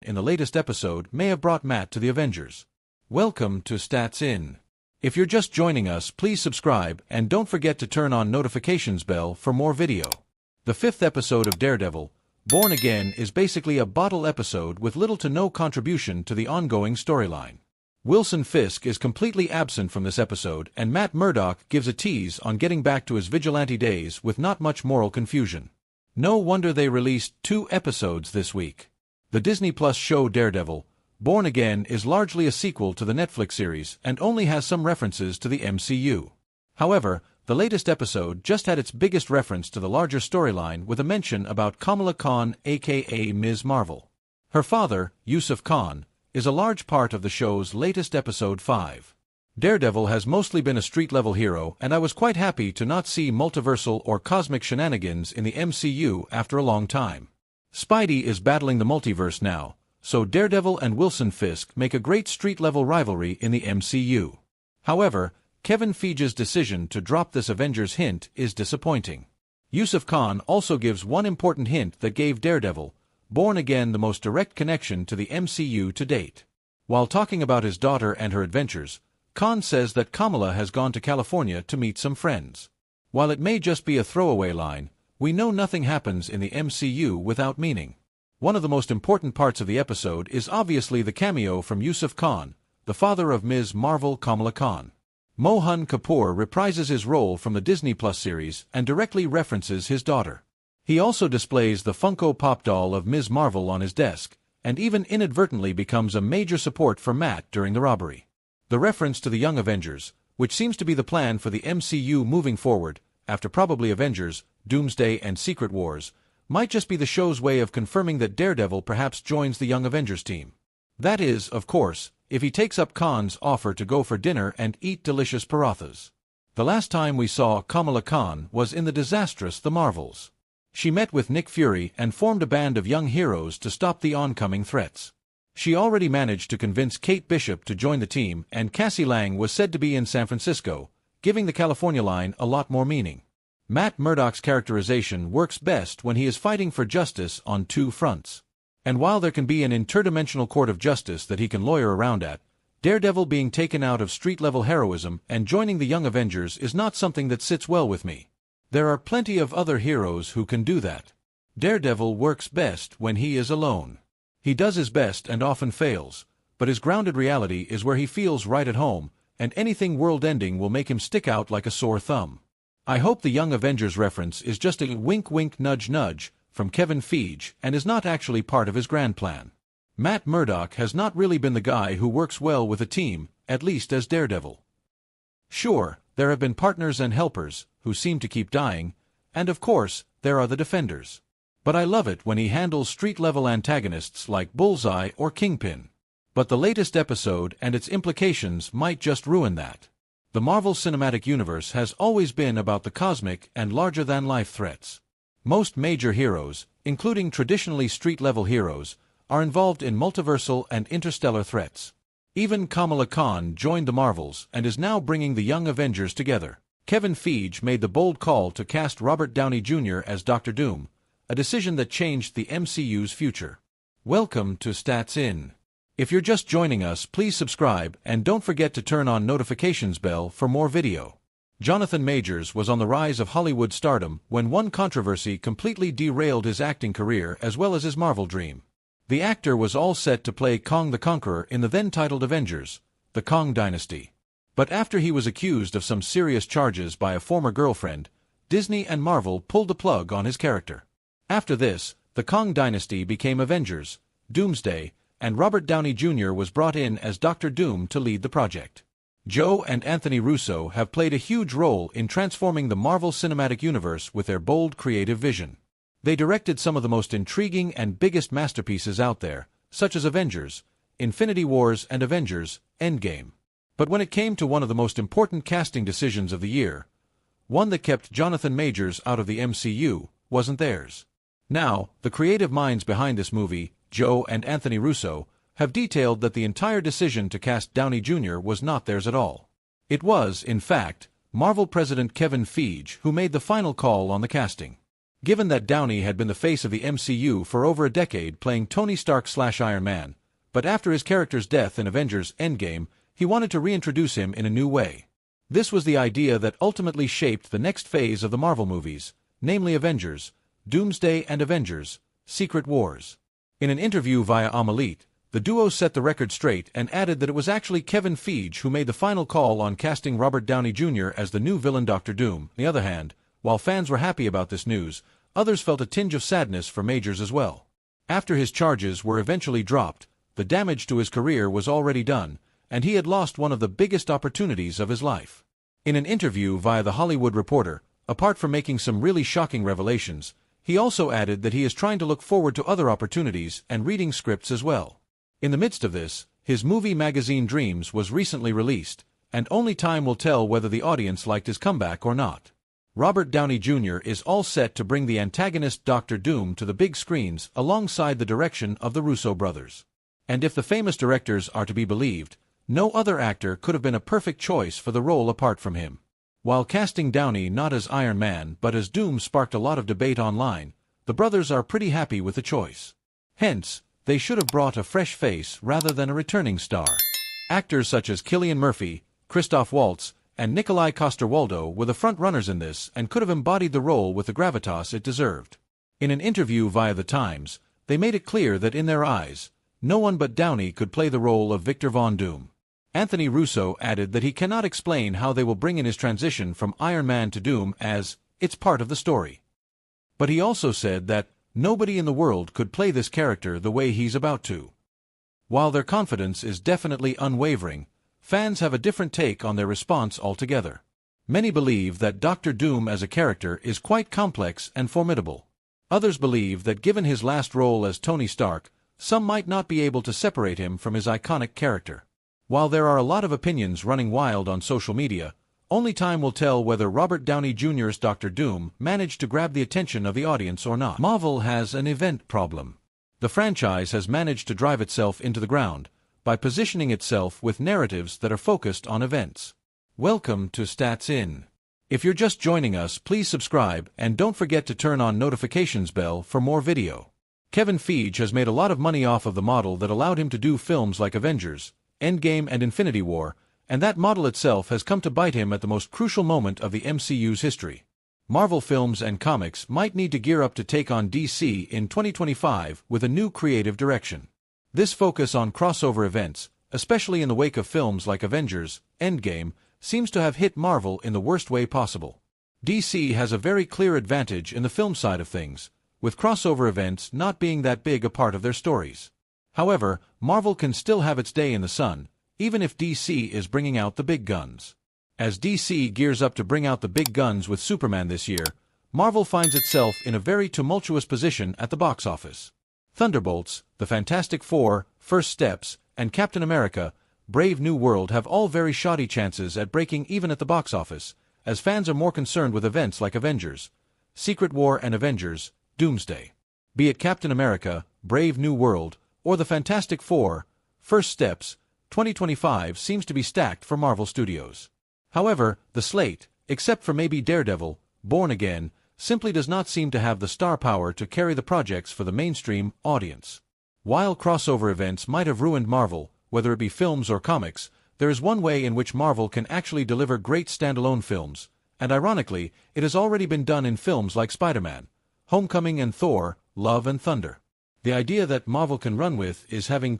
in the latest episode may have brought Matt to the Avengers. Welcome to Stats In. If you're just joining us, please subscribe and don't forget to turn on notifications bell for more video. The 5th episode of Daredevil, Born Again, is basically a bottle episode with little to no contribution to the ongoing storyline. Wilson Fisk is completely absent from this episode, and Matt Murdock gives a tease on getting back to his vigilante days with not much moral confusion. No wonder they released 2 episodes this week. The Disney Plus show Daredevil, Born Again is largely a sequel to the Netflix series and only has some references to the MCU. However, the latest episode just had its biggest reference to the larger storyline with a mention about Kamala Khan, aka Ms. Marvel. Her father, Yusuf Khan, is a large part of the show's latest episode 5. Daredevil has mostly been a street-level hero, and I was quite happy to not see multiversal or cosmic shenanigans in the MCU after a long time. Spidey is battling the multiverse now, so Daredevil and Wilson Fisk make a great street-level rivalry in the MCU. However, Kevin Feige's decision to drop this Avengers hint is disappointing. Yusuf Khan also gives one important hint that gave Daredevil, Born Again, the most direct connection to the MCU to date. While talking about his daughter and her adventures, Khan says that Kamala has gone to California to meet some friends. While it may just be a throwaway line, we know nothing happens in the MCU without meaning. One of the most important parts of the episode is obviously the cameo from Yusuf Khan, the father of Ms. Marvel Kamala Khan. Mohan Kapoor reprises his role from the Disney Plus series and directly references his daughter. He also displays the Funko Pop doll of Ms. Marvel on his desk, and even inadvertently becomes a major support for Matt during the robbery. The reference to the Young Avengers, which seems to be the plan for the MCU moving forward, after probably Avengers, Doomsday and Secret Wars, might just be the show's way of confirming that Daredevil perhaps joins the Young Avengers team. That is, of course, if he takes up Khan's offer to go for dinner and eat delicious parathas. The last time we saw Kamala Khan was in the disastrous The Marvels. She met with Nick Fury and formed a band of young heroes to stop the oncoming threats. She already managed to convince Kate Bishop to join the team, and Cassie Lang was said to be in San Francisco, giving the California line a lot more meaning. Matt Murdock's characterization works best when he is fighting for justice on 2 fronts. And while there can be an interdimensional court of justice that he can lawyer around at, Daredevil being taken out of street-level heroism and joining the Young Avengers is not something that sits well with me. There are plenty of other heroes who can do that. Daredevil works best when he is alone. He does his best and often fails, but his grounded reality is where he feels right at home, and anything world-ending will make him stick out like a sore thumb. I hope the Young Avengers reference is just a wink-wink nudge-nudge from Kevin Feige and is not actually part of his grand plan. Matt Murdock has not really been the guy who works well with a team, at least as Daredevil. Sure, there have been partners and helpers, who seem to keep dying, and of course, there are the Defenders. But I love it when he handles street-level antagonists like Bullseye or Kingpin. But the latest episode and its implications might just ruin that. The Marvel Cinematic Universe has always been about the cosmic and larger-than-life threats. Most major heroes, including traditionally street-level heroes, are involved in multiversal and interstellar threats. Even Kamala Khan joined the Marvels and is now bringing the Young Avengers together. Kevin Feige made the bold call to cast Robert Downey Jr. as Dr. Doom, a decision that changed the MCU's future. Welcome to Stats In. If you're just joining us, please subscribe and don't forget to turn on notifications bell for more video. Jonathan Majors was on the rise of Hollywood stardom when one controversy completely derailed his acting career as well as his Marvel dream. The actor was all set to play Kong the Conqueror in the then-titled Avengers, The Kong Dynasty. But after he was accused of some serious charges by a former girlfriend, Disney and Marvel pulled the plug on his character. After this, the Kong Dynasty became Avengers, Doomsday, and Robert Downey Jr. was brought in as Dr. Doom to lead the project. Joe and Anthony Russo have played a huge role in transforming the Marvel Cinematic Universe with their bold creative vision. They directed some of the most intriguing and biggest masterpieces out there, such as Avengers, Infinity Wars and Avengers, Endgame. But when it came to one of the most important casting decisions of the year, one that kept Jonathan Majors out of the MCU, wasn't theirs. Now, the creative minds behind this movie, Joe and Anthony Russo, have detailed that the entire decision to cast Downey Jr. was not theirs at all. It was, in fact, Marvel president Kevin Feige who made the final call on the casting. Given that Downey had been the face of the MCU for over a decade playing Tony Stark/Iron Man, but after his character's death in Avengers Endgame, he wanted to reintroduce him in a new way. This was the idea that ultimately shaped the next phase of the Marvel movies, namely Avengers, Doomsday and Avengers, Secret Wars. In an interview via Omelette, the duo set the record straight and added that it was actually Kevin Feige who made the final call on casting Robert Downey Jr. as the new villain Dr. Doom. On the other hand, while fans were happy about this news, others felt a tinge of sadness for Majors as well. After his charges were eventually dropped, the damage to his career was already done, and he had lost one of the biggest opportunities of his life. In an interview via The Hollywood Reporter, apart from making some really shocking revelations, he also added that he is trying to look forward to other opportunities and reading scripts as well. In the midst of this, his movie magazine Dreams was recently released, and only time will tell whether the audience liked his comeback or not. Robert Downey Jr. is all set to bring the antagonist Dr. Doom to the big screens alongside the direction of the Russo brothers. And if the famous directors are to be believed, no other actor could have been a perfect choice for the role apart from him. While casting Downey not as Iron Man but as Doom sparked a lot of debate online, the brothers are pretty happy with the choice. Hence, they should have brought a fresh face rather than a returning star. Actors such as Cillian Murphy, Christoph Waltz, and Nikolai Coster-Waldau were the front-runners in this and could have embodied the role with the gravitas it deserved. In an interview via The Times, they made it clear that in their eyes, no one but Downey could play the role of Victor Von Doom. Anthony Russo added that he cannot explain how they will bring in his transition from Iron Man to Doom as, it's part of the story. But he also said that, nobody in the world could play this character the way he's about to. While their confidence is definitely unwavering, fans have a different take on their response altogether. Many believe that Dr. Doom as a character is quite complex and formidable. Others believe that given his last role as Tony Stark, some might not be able to separate him from his iconic character. While there are a lot of opinions running wild on social media, only time will tell whether Robert Downey Jr.'s Dr. Doom managed to grab the attention of the audience or not. Marvel has an event problem. The franchise has managed to drive itself into the ground by positioning itself with narratives that are focused on events. Welcome to Stats In. If you're just joining us, please subscribe and don't forget to turn on notifications bell for more video. Kevin Feige has made a lot of money off of the model that allowed him to do films like Avengers, Endgame and Infinity War, and that model itself has come to bite him at the most crucial moment of the MCU's history. Marvel films and comics might need to gear up to take on DC in 2025 with a new creative direction. This focus on crossover events, especially in the wake of films like Avengers, Endgame, seems to have hit Marvel in the worst way possible. DC has a very clear advantage in the film side of things, with crossover events not being that big a part of their stories. However, Marvel can still have its day in the sun, even if DC is bringing out the big guns. As DC gears up to bring out the big guns with Superman this year, Marvel finds itself in a very tumultuous position at the box office. Thunderbolts, The Fantastic Four, First Steps, and Captain America, Brave New World have all very shoddy chances at breaking even at the box office, as fans are more concerned with events like Avengers, Secret War and Avengers, Doomsday. Be it Captain America, Brave New World, or The Fantastic Four, First Steps, 2025 seems to be stacked for Marvel Studios. However, the slate, except for maybe Daredevil, Born Again, simply does not seem to have the star power to carry the projects for the mainstream audience. While crossover events might have ruined Marvel, whether it be films or comics, there is one way in which Marvel can actually deliver great standalone films, and ironically, it has already been done in films like Spider-Man, Homecoming and Thor, Love and Thunder. The idea that Marvel can run with is having